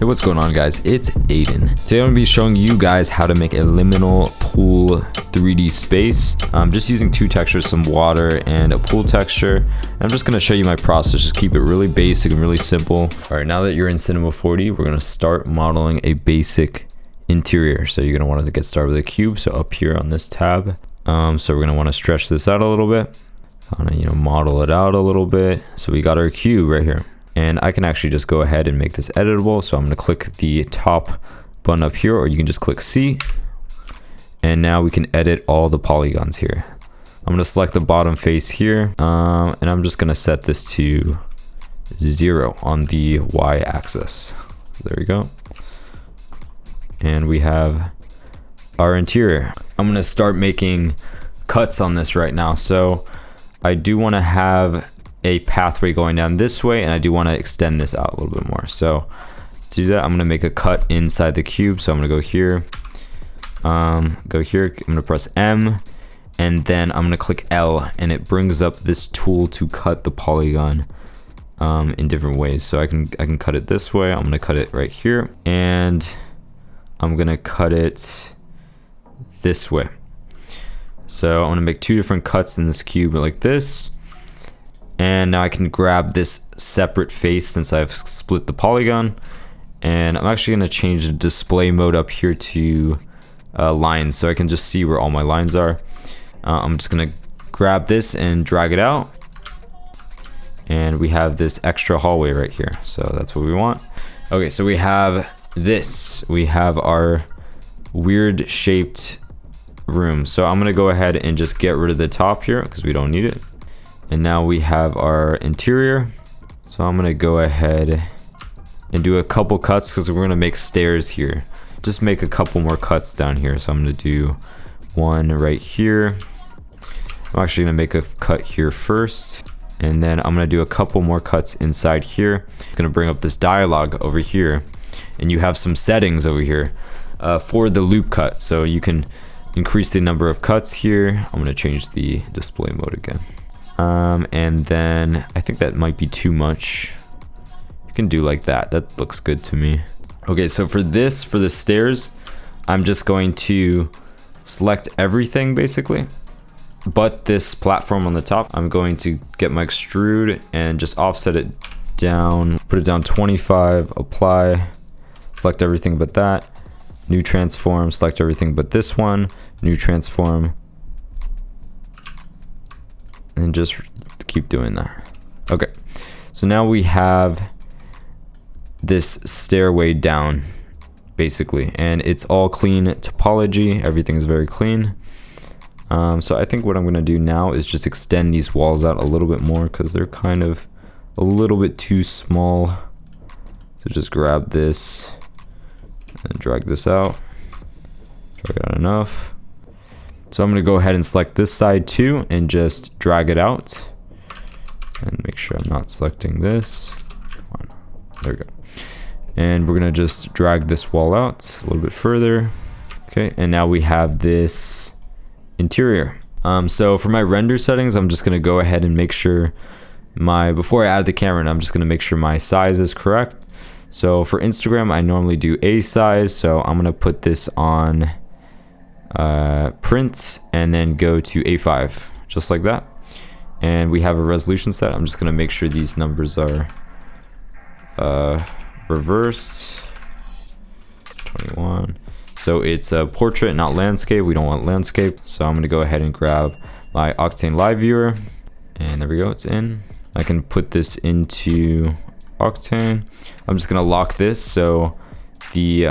Hey, what's going on, guys? It's Aiden. Today I'm going to be showing you guys how to make a liminal pool 3D space. I'm just using two textures, some water and a pool texture. I'm just going to show you my process. Just keep it really basic and really simple. All right, now that you're in Cinema4d, we're going to start modeling a basic interior. So you're going to want to get started with a cube. So up here on this tab, so we're going to want to stretch this out a little bit. Model it out a little bit. So we got our cube right here. And I can actually just go ahead and make this editable. So I'm going to click the top button up here, or you can just click C. And now we can edit all the polygons here. I'm going to select the bottom face here. And I'm just going to set this to 0 on the Y axis. There we go. And we have our interior. I'm going to start making cuts on this right now. So I do want to have a pathway going down this way, and I do want to extend this out a little bit more. So to do that, I'm going to make a cut inside the cube. So I'm going to go here, I'm going to press M, and then I'm going to click L, and it brings up this tool to cut the polygon in different ways. So I can cut it this way. I'm going to cut it right here, and I'm going to cut it this way. So I'm going to make two different cuts in this cube like this. And now I can grab this separate face since I've split the polygon. And I'm actually going to change the display mode up here to lines, so I can just see where all my lines are. I'm just going to grab this and drag it out. And we have this extra hallway right here. So that's what we want. Okay, so we have this. We have our weird shaped room. So I'm going to go ahead and just get rid of the top here because we don't need it. And now we have our interior. So I'm gonna go ahead and do a couple cuts because we're gonna make stairs here. Just make a couple more cuts down here. So I'm gonna do one right here. I'm actually gonna make a cut here first. And then I'm gonna do a couple more cuts inside here. I'm gonna bring up this dialog over here. And you have some settings over here for the loop cut. So you can increase the number of cuts here. I'm gonna change the display mode again. And then I think that might be too much. You can do like that. That looks good to me. Okay, so for the stairs, I'm just going to select everything basically, but this platform on the top. I'm going to get my extrude and just offset it down, put it down 25, apply, select everything but that, new transform, select everything but this one, new transform, and just keep doing that. Okay, so now we have this stairway down basically, and it's all clean topology. Everything is very clean. So I think what I'm going to do now is just extend these walls out a little bit more because they're kind of a little bit too small. So just grab this and drag this out. Drag it out enough. So I'm going to go ahead and select this side too and just drag it out and make sure I'm not selecting this. Come on. There we go. And we're going to just drag this wall out a little bit further. Okay, and now we have this interior. So for my render settings, I'm just going to go ahead and make sure before I add the camera, I'm just going to make sure my size is correct. So for Instagram, I normally do A size. So I'm going to put this on print and then go to A5 just like that, and we have a resolution set. I'm just going to make sure these numbers are reversed. 21. So it's a portrait, not landscape. We don't want landscape, so I'm going to go ahead and grab my Octane live viewer, and there we go, it's in. I can put this into Octane. I'm just going to lock this so the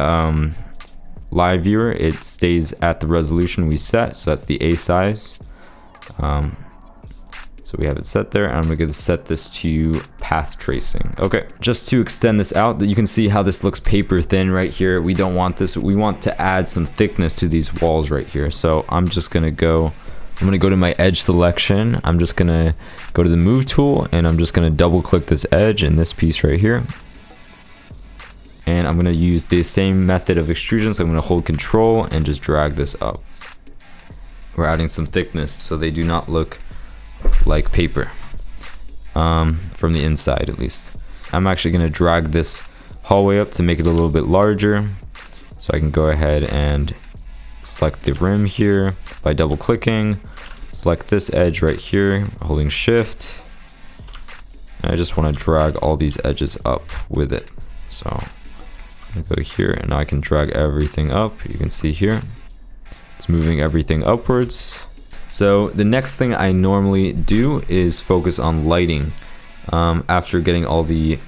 live viewer, it stays at the resolution we set, so that's the A size. So we have it set there, and I'm going to set this to path tracing. Okay, just to extend this out, you can see how this looks paper thin right here. We don't want this. We want to add some thickness to these walls right here. So I'm just going to go to my edge selection. I'm just going to go to the move tool, and I'm just going to double click this edge in this piece right here. And I'm going to use the same method of extrusion. So I'm going to hold control and just drag this up. We're adding some thickness so they do not look like paper from the inside at least. I'm actually going to drag this hallway up to make it a little bit larger. So I can go ahead and select the rim here by double clicking, select this edge right here, holding shift. And I just want to drag all these edges up with it. So I'm gonna go here and now I can drag everything up. You can see here, it's moving everything upwards. So the next thing I normally do is focus on lighting after getting all the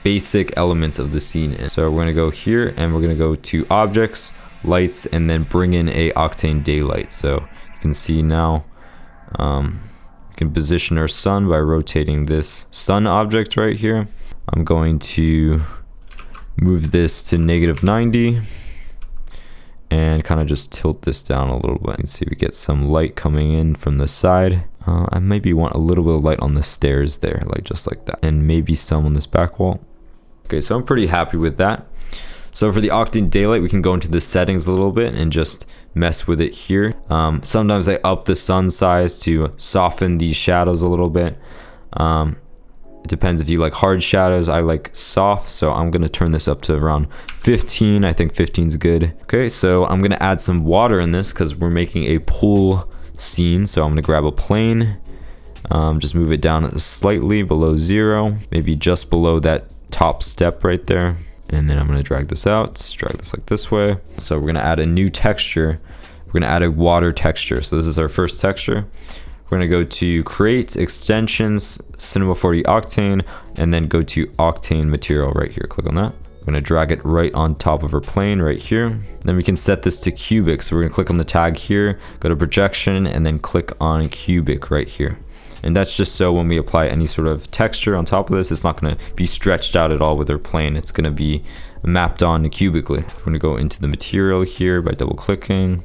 basic elements of the scene in. So we're gonna go here and we're gonna go to objects, lights, and then bring in a Octane daylight. So you can see now we can position our sun by rotating this sun object right here. I'm going to move this to -90 and kind of just tilt this down a little bit. You can see we get some light coming in from the side. I maybe want a little bit of light on the stairs there, like just like that, and maybe some on this back wall. Okay, so I'm pretty happy with that. So for the Octane daylight, we can go into the settings a little bit and just mess with it here. Sometimes I up the sun size to soften these shadows a little bit. It depends if you like hard shadows. I like soft, so I'm gonna turn this up to around 15. I think 15 is good. Okay, so I'm gonna add some water in this because we're making a pool scene. So I'm gonna grab a plane, just move it down slightly below 0, maybe just below that top step right there. And then I'm gonna drag this out, drag this like this way. So we're gonna add a new texture. We're gonna add a water texture. So this is our first texture. We're gonna go to create extensions, Cinema4d Octane, and then go to Octane material right here. Click on that. I'm gonna drag it right on top of our plane right here. Then we can set this to cubic. So we're gonna click on the tag here, go to projection, and then click on cubic right here. And that's just so when we apply any sort of texture on top of this, it's not gonna be stretched out at all with our plane. It's gonna be mapped on cubically. We're gonna go into the material here by double clicking.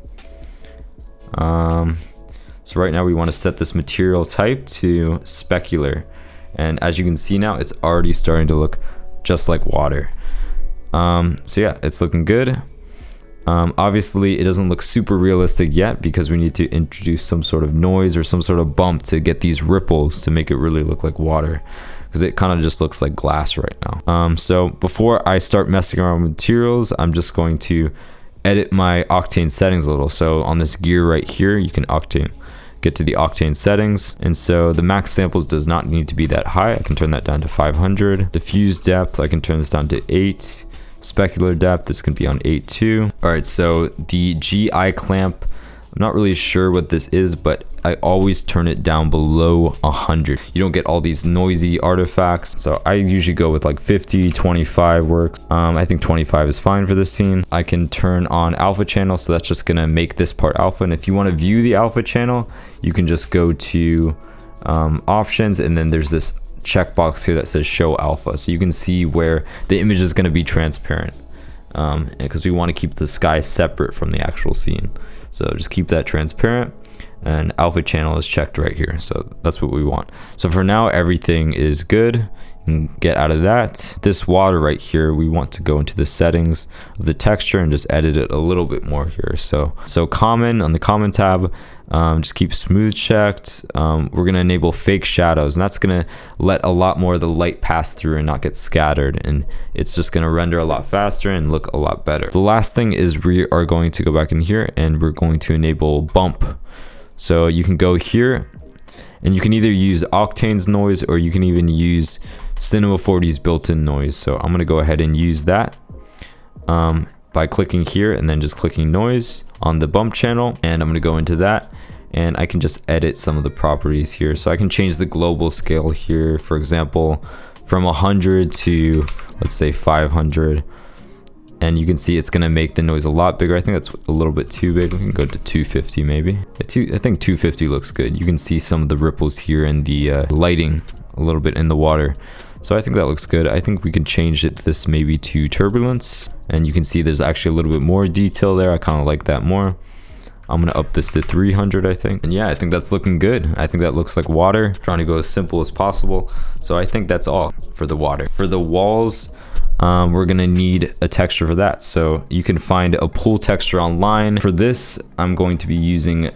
So right now we want to set this material type to specular. And as you can see now, it's already starting to look just like water. So yeah, it's looking good. Obviously it doesn't look super realistic yet because we need to introduce some sort of noise or some sort of bump to get these ripples to make it really look like water, because it kind of just looks like glass right now. So before I start messing around with materials, I'm just going to edit my Octane settings a little. So on this gear right here, you can get to the Octane settings, and so the max samples does not need to be that high. I can turn that down to 500. Diffuse depth, I can turn this down to 8. Specular depth, this can be on 8 too. All right, so the GI clamp, I'm not really sure what this is, but I always turn it down below 100. You don't get all these noisy artifacts. So I usually go with like 50, 25 works. I think 25 is fine for this scene. I can turn on alpha channel, so that's just gonna make this part alpha. And if you want to view the alpha channel, you can just go to options, and then there's this checkbox here that says show alpha. So you can see where the image is gonna be transparent, because we want to keep the sky separate from the actual scene. So just keep that transparent, and alpha channel is checked right here. So that's what we want. So for now, everything is good. You can get out of that. This water right here, we want to go into the settings of the texture and just edit it a little bit more here. So common, on the common tab, just keep smooth checked. We're gonna enable fake shadows, and that's gonna let a lot more of the light pass through and not get scattered, and it's just gonna render a lot faster and look a lot better. The last thing is we are going to go back in here and we're going to enable bump. So you can go here and you can either use Octane's noise, or you can even use Cinema4d's built-in noise. So I'm gonna go ahead and use that by clicking here and then just clicking noise on the bump channel, and I'm gonna go into that and I can just edit some of the properties here. So I can change the global scale here, for example, from 100 to let's say 500, and you can see it's gonna make the noise a lot bigger. I think that's a little bit too big. We can go to 250 maybe. I think 250 looks good. You can see some of the ripples here and the lighting a little bit in the water. So I think that looks good. I think we can change this maybe to turbulence, and you can see there's actually a little bit more detail there. I kind of like that more. I'm gonna up this to 300, I think. And yeah, I think that's looking good. I think that looks like water. Trying to go as simple as possible. So I think that's all for the water. For the walls, we're gonna need a texture for that. So you can find a pool texture online. For this, I'm going to be using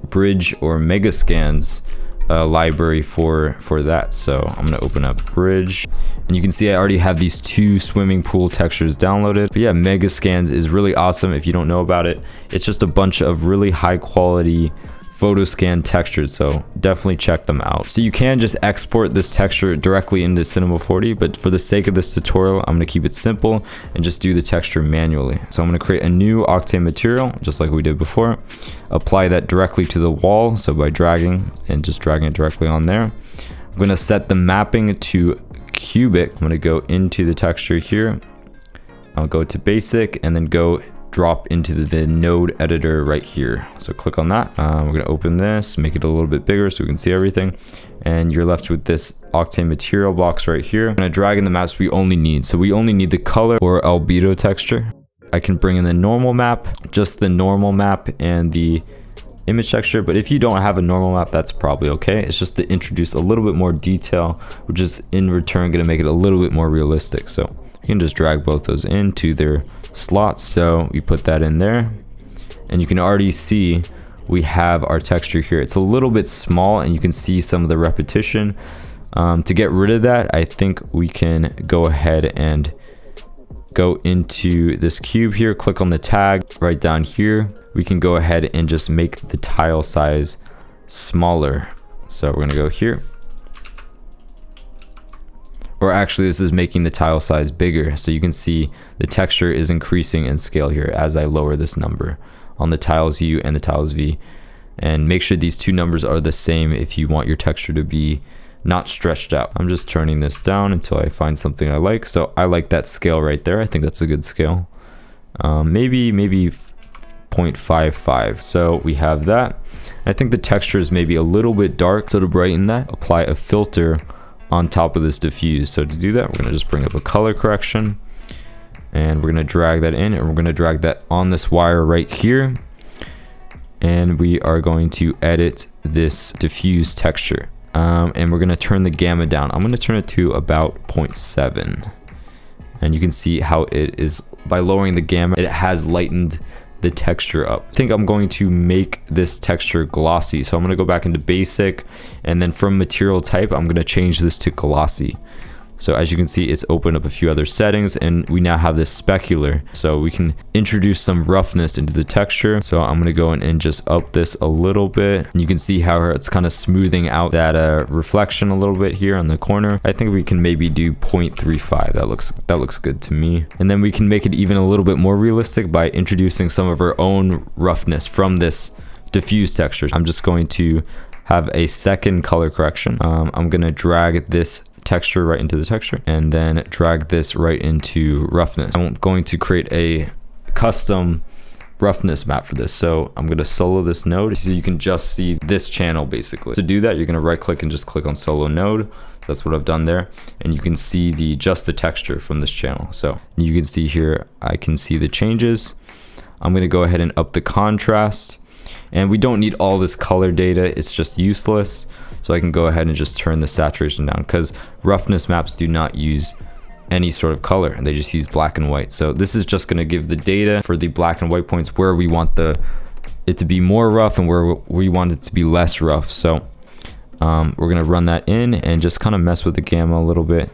Bridge or Megascans library for that. So I'm gonna open up Bridge, and you can see I already have these 2 swimming pool textures downloaded. But yeah, Megascans is really awesome. If you don't know about it, it's just a bunch of really high quality photo scan textures, so definitely check them out. So you can just export this texture directly into Cinema4d, but for the sake of this tutorial, I'm going to keep it simple and just do the texture manually. So I'm going to create a new Octane material, just like we did before. Apply that directly to the wall, so by dragging and just dragging it directly on there. I'm going to set the mapping to cubic. I'm going to go into the texture here. I'll go to basic and then go drop into the node editor right here. So click on that. We're going to open this, make it a little bit bigger so we can see everything. And you're left with this Octane material box right here. I'm going to drag in the maps we only need. So we only need the color or albedo texture. I can bring in the normal map, just the normal map and the image texture. But if you don't have a normal map, that's probably okay. It's just to introduce a little bit more detail, which is in return going to make it a little bit more realistic. So you can just drag both those into their slots. So we put that in there, and you can already see we have our texture here. It's a little bit small, and you can see some of the repetition. To get rid of that, I think we can go ahead and go into this cube here, click on the tag right down here. We can go ahead and just make the tile size smaller. So we're gonna go here. Or actually, this is making the tile size bigger. So you can see the texture is increasing in scale here as I lower this number on the tiles U and the tiles V. And make sure these 2 numbers are the same if you want your texture to be not stretched out. I'm just turning this down until I find something I like. So I like that scale right there. I think that's a good scale. Maybe 0.55. So we have that. I think the texture is maybe a little bit dark. So to brighten that, apply a filter on top of this diffuse. So to do that, we're going to just bring up a color correction, and we're going to drag that in, and we're going to drag that on this wire right here, and we are going to edit this diffuse texture, and we're going to turn the gamma down. I'm going to turn it to about 0.7, and you can see how it is, by lowering the gamma, it has lightened the texture up. I think I'm going to make this texture glossy. So I'm going to go back into basic, and then from material type, I'm going to change this to glossy. So as you can see, it's opened up a few other settings, and we now have this specular. So we can introduce some roughness into the texture. So I'm going to go in and just up this a little bit. And you can see how it's kind of smoothing out that reflection a little bit here on the corner. I think we can maybe do 0.35. That looks good to me. And then we can make it even a little bit more realistic by introducing some of our own roughness from this diffuse texture. I'm just going to have a second color correction. I'm going to drag this texture right into the texture, and then drag this right into roughness. I'm going to create a custom roughness map for this. So I'm going to solo this node so you can just see this channel basically. To do that, you're going to right click and just click on solo node. So that's what I've done there, and you can see just the texture from this channel. So you can see here, I can see the changes. I'm going to go ahead and up the contrast, and we don't need all this color data. It's just useless. So I can go ahead and just turn the saturation down, because roughness maps do not use any sort of color, and they just use black and white. So this is just going to give the data for the black and white points where we want it to be more rough and where we want it to be less rough. So we're going to run that in and just kind of mess with the gamma a little bit.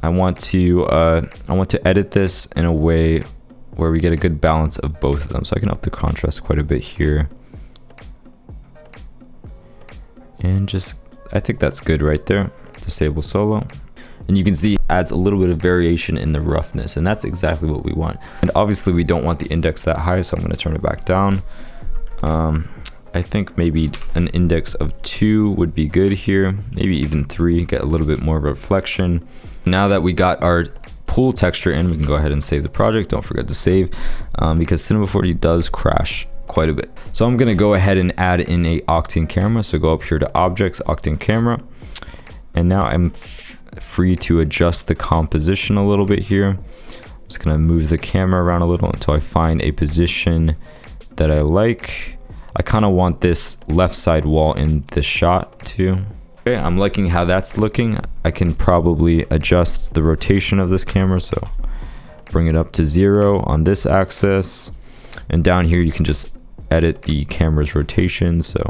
I want to edit this in a way where we get a good balance of both of them. So I can up the contrast quite a bit here. And just, I think that's good right there. Disable solo. And you can see it adds a little bit of variation in the roughness, and that's exactly what we want. And obviously we don't want the index that high, so I'm going to turn it back down. I think maybe an index of 2 would be good here, maybe even 3, get a little bit more reflection. Now that we got our pool texture in, we can go ahead and save the project. Don't forget to save, because Cinema4d does crash quite a bit. So I'm going to go ahead and add in a Octane camera. So go up here to objects, Octane camera, and now I'm free to adjust the composition a little bit here. I'm just going to move the camera around a little until I find a position that I like. I kind of want this left side wall in this shot too. Okay, I'm liking how that's looking. I can probably adjust the rotation of this camera, so bring it up to 0 on this axis, and down here you can just edit the camera's rotation. So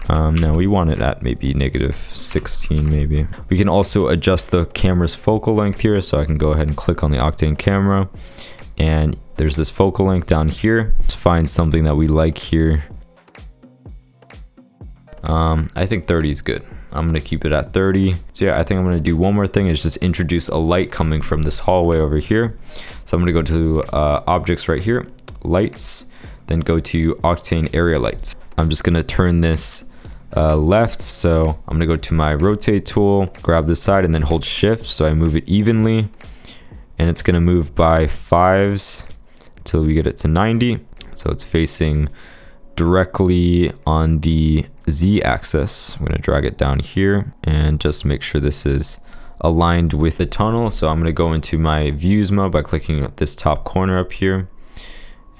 No, we want it at maybe -16 maybe. We can also adjust the camera's focal length here, so I can go ahead and click on the Octane camera, and there's this focal length down here. Let's find something that we like here. I think 30 is good. I'm gonna keep it at 30. So yeah, I think I'm gonna do one more thing, is just introduce a light coming from this hallway over here. So I'm gonna go to objects right here, lights, then go to Octane area lights. I'm just gonna turn this left, so I'm gonna go to my rotate tool, grab the side, and then hold shift so I move it evenly, and it's gonna move by 5s until we get it to 90. So it's facing directly on the Z axis. I'm gonna drag it down here and just make sure this is aligned with the tunnel. So I'm gonna go into my views mode by clicking at this top corner up here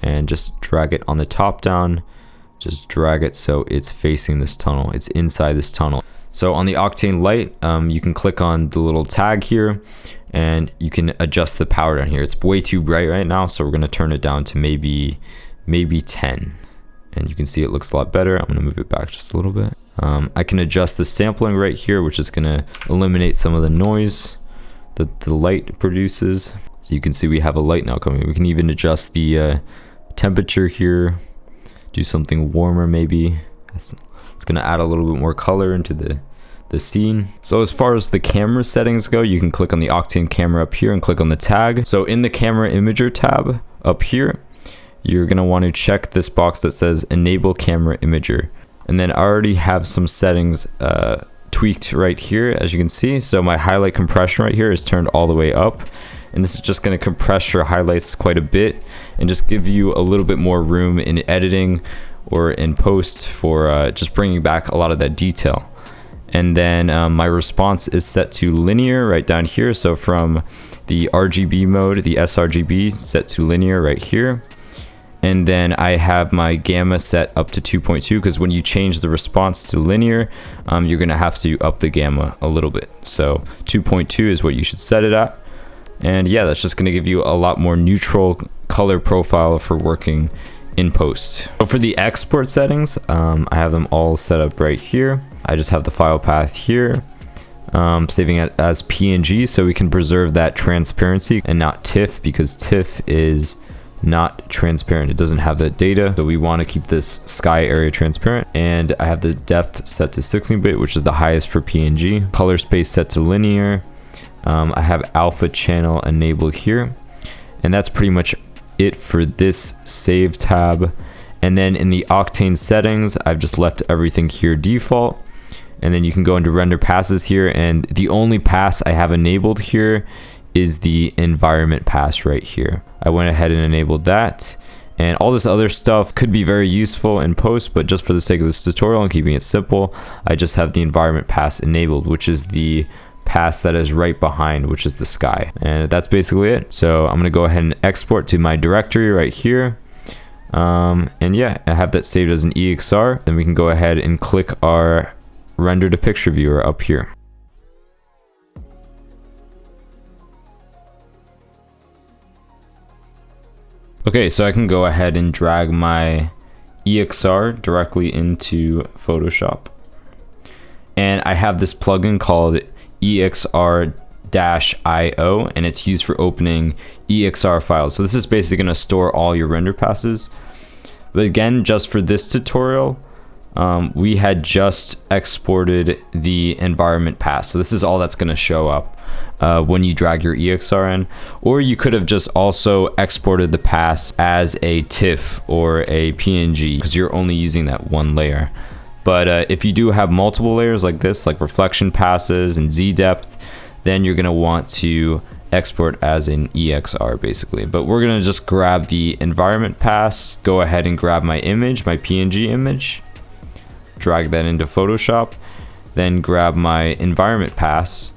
and just drag it on the top down. Just drag it so it's facing this tunnel, it's inside this tunnel. So on the Octane light, you can click on the little tag here and you can adjust the power down here. It's way too bright right now, so we're gonna turn it down to maybe 10. And you can see it looks a lot better. I'm gonna move it back just a little bit. I can adjust the sampling right here, which is gonna eliminate some of the noise that the light produces. So you can see we have a light now coming. We can even adjust the temperature here, do something warmer maybe. It's gonna add a little bit more color into the scene. So as far as the camera settings go, you can click on the Octane camera up here and click on the tag. So in the camera imager tab up here, you're gonna want to check this box that says enable camera imager. And then I already have some settings tweaked right here, as you can see. So my highlight compression right here is turned all the way up. And this is just gonna compress your highlights quite a bit and just give you a little bit more room in editing or in post for just bringing back a lot of that detail. And then my response is set to linear right down here. So from the RGB mode, the sRGB set to linear right here. And then I have my gamma set up to 2.2 because when you change the response to linear, you're gonna have to up the gamma a little bit. So 2.2 is what you should set it at. And yeah, that's just gonna give you a lot more neutral color profile for working in post. So for the export settings, I have them all set up right here. I just have the file path here, saving it as PNG so we can preserve that transparency and not TIFF, because TIFF is not transparent. It doesn't have that data. So we want to keep this sky area transparent. And I have the depth set to 16-bit, which is the highest for PNG. Color space set to linear. I have alpha channel enabled here. And that's pretty much it for this save tab. And then in the Octane settings, I've just left everything here default. And then you can go into render passes here. And the only pass I have enabled here is the environment pass right here. I went ahead and enabled that, and all this other stuff could be very useful in post, but just for the sake of this tutorial and keeping it simple, I just have the environment pass enabled, which is the pass that is right behind, which is the sky. And that's basically it. So I'm gonna go ahead and export to my directory right here. And yeah, I have that saved as an EXR. Then we can go ahead and click our render to picture viewer up here. Okay, so I can go ahead and drag my EXR directly into Photoshop. And I have this plugin called EXR-IO, and it's used for opening EXR files. So this is basically gonna store all your render passes. But again, just for this tutorial, we had just exported the environment pass. So this is all that's gonna show up when you drag your EXR in. Or you could have just also exported the pass as a TIFF or a PNG because you're only using that one layer. But if you do have multiple layers like this, like reflection passes and Z depth, then you're gonna want to export as an EXR basically. But we're gonna just grab the environment pass, go ahead and grab my image, my PNG image, drag that into Photoshop, then grab my environment pass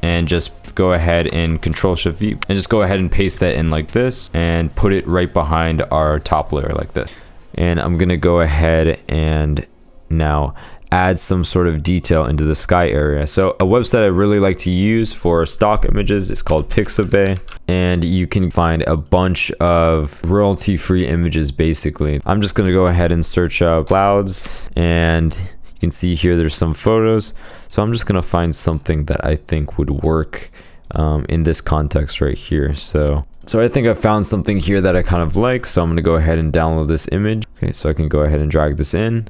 and just go ahead and Control-Shift-V and just go ahead and paste that in like this and put it right behind our top layer like this. And I'm gonna go ahead and now add some sort of detail into the sky area. So a website I really like to use for stock images is called Pixabay, and you can find a bunch of royalty-free images basically. I'm just gonna go ahead and search up clouds, and can see here there's some photos, so I'm just gonna find something that I think would work in this context right here. So I think I found something here that I kind of like, so I'm gonna go ahead and download this image. Okay, so I can go ahead and drag this in,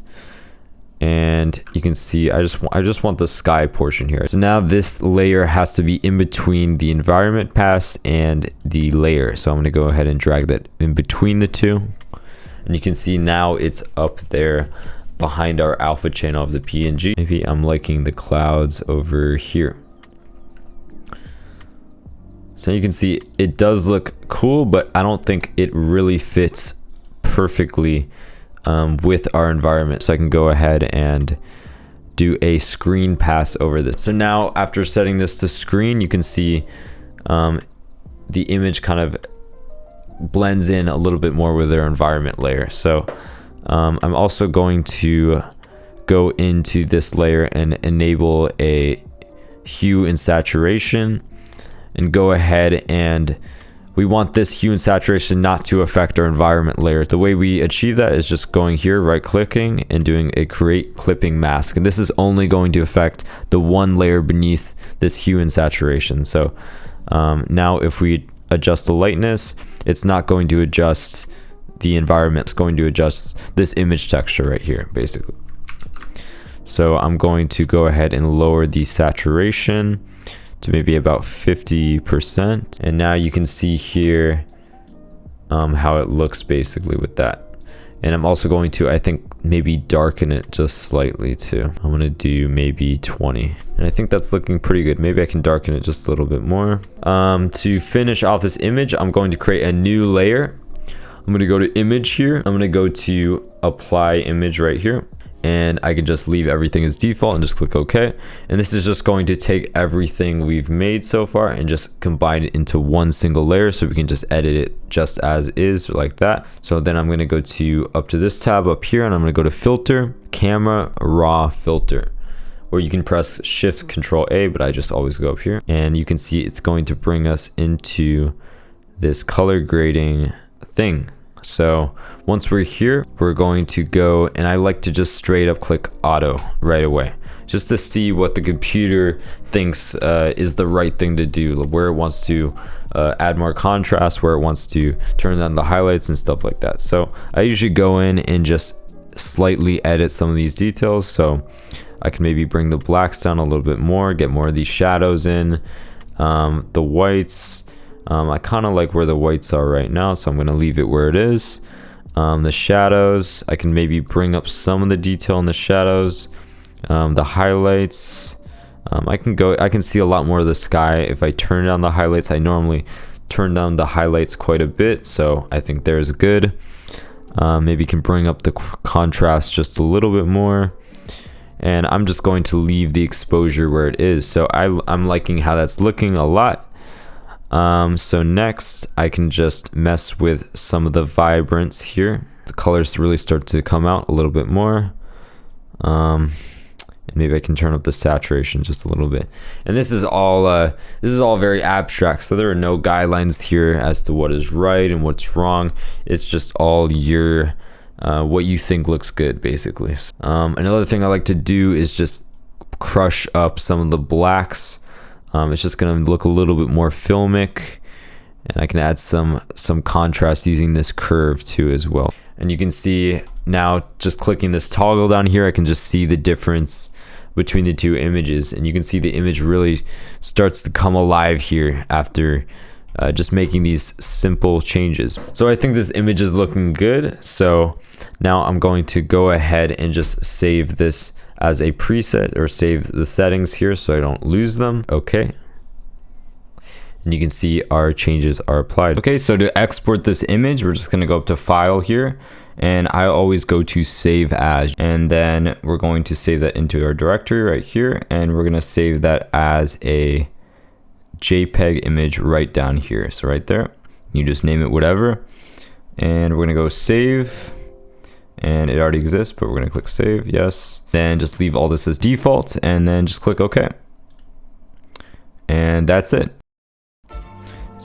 and you can see I just want the sky portion here. So now this layer has to be in between the environment pass and the layer, so I'm gonna go ahead and drag that in between the two, and you can see now it's up there behind our alpha channel of the PNG. Maybe I'm liking the clouds over here. So you can see it does look cool, but I don't think it really fits perfectly with our environment. So I can go ahead and do a screen pass over this. So now after setting this to screen, you can see the image kind of blends in a little bit more with their environment layer. So I'm also going to go into this layer and enable a hue and saturation, and go ahead, and we want this hue and saturation not to affect our environment layer. The way we achieve that is just going here, right clicking, and doing a create clipping mask, and this is only going to affect the one layer beneath this hue and saturation. So now if we adjust the lightness, it's not going to adjust the environment, it's going to adjust this image texture right here basically. So I'm going to go ahead and lower the saturation to maybe about 50%, and now you can see here how it looks basically with that. And I'm also going to, I think, maybe darken it just slightly too. I'm gonna do maybe 20, and I think that's looking pretty good. Maybe I can darken it just a little bit more. To finish off this image, I'm going to create a new layer. I'm gonna go to image here. I'm gonna go to apply image right here, and I can just leave everything as default and just click OK. And this is just going to take everything we've made so far and just combine it into one single layer, so we can just edit it just as is like that. So then I'm going to go to up to this tab up here, and I'm going to go to filter, camera raw filter, or you can press shift control A, but I just always go up here, and you can see it's going to bring us into this color grading thing. So once we're here, we're going to go, and I like to just straight up click auto right away, just to see what the computer thinks is the right thing to do, where it wants to add more contrast, where it wants to turn on the highlights and stuff like that. So I usually go in and just slightly edit some of these details. So I can maybe bring the blacks down a little bit more, get more of these shadows in, the whites. I kind of like where the whites are right now, so I'm going to leave it where it is. The shadows, I can maybe bring up some of the detail in the shadows. The highlights, I can see a lot more of the sky if I turn down the highlights. I normally turn down the highlights quite a bit, so I think there's good. Maybe can bring up the contrast just a little bit more. And I'm just going to leave the exposure where it is. So I'm liking how that's looking a lot. So next I can just mess with some of the vibrance here. The colors really start to come out a little bit more. And maybe I can turn up the saturation just a little bit. And this is all very abstract, so there are no guidelines here as to what is right and what's wrong. It's just all your what you think looks good basically. Another thing I like to do is just crush up some of the blacks. It's just gonna look a little bit more filmic, and I can add some contrast using this curve too as well. And you can see now, just clicking this toggle down here, I can just see the difference between the two images, and you can see the image really starts to come alive here after just making these simple changes. So I think this image is looking good. So now I'm going to go ahead and just save this as a preset, or save the settings here so I don't lose them. Okay. And you can see our changes are applied. Okay, so to export this image, we're just gonna go up to File here, and I always go to Save As, and then we're going to save that into our directory right here, and we're gonna save that as a JPEG image right down here. So right there, you just name it whatever, and we're gonna go Save. And it already exists, but we're gonna click save, yes. Then just leave all this as default, and then just click OK. And that's it.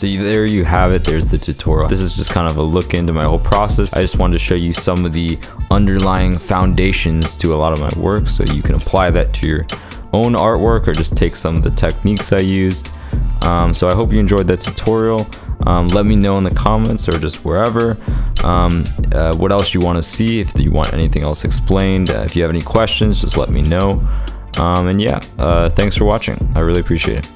So there you have it. There's the tutorial. This is just kind of a look into my whole process. I just wanted to show you some of the underlying foundations to a lot of my work, so you can apply that to your own artwork or just take some of the techniques I used. So I hope you enjoyed that tutorial. Let me know in the comments or just wherever what else you want to see, if you want anything else explained. If you have any questions, just let me know. And yeah, thanks for watching. I really appreciate it.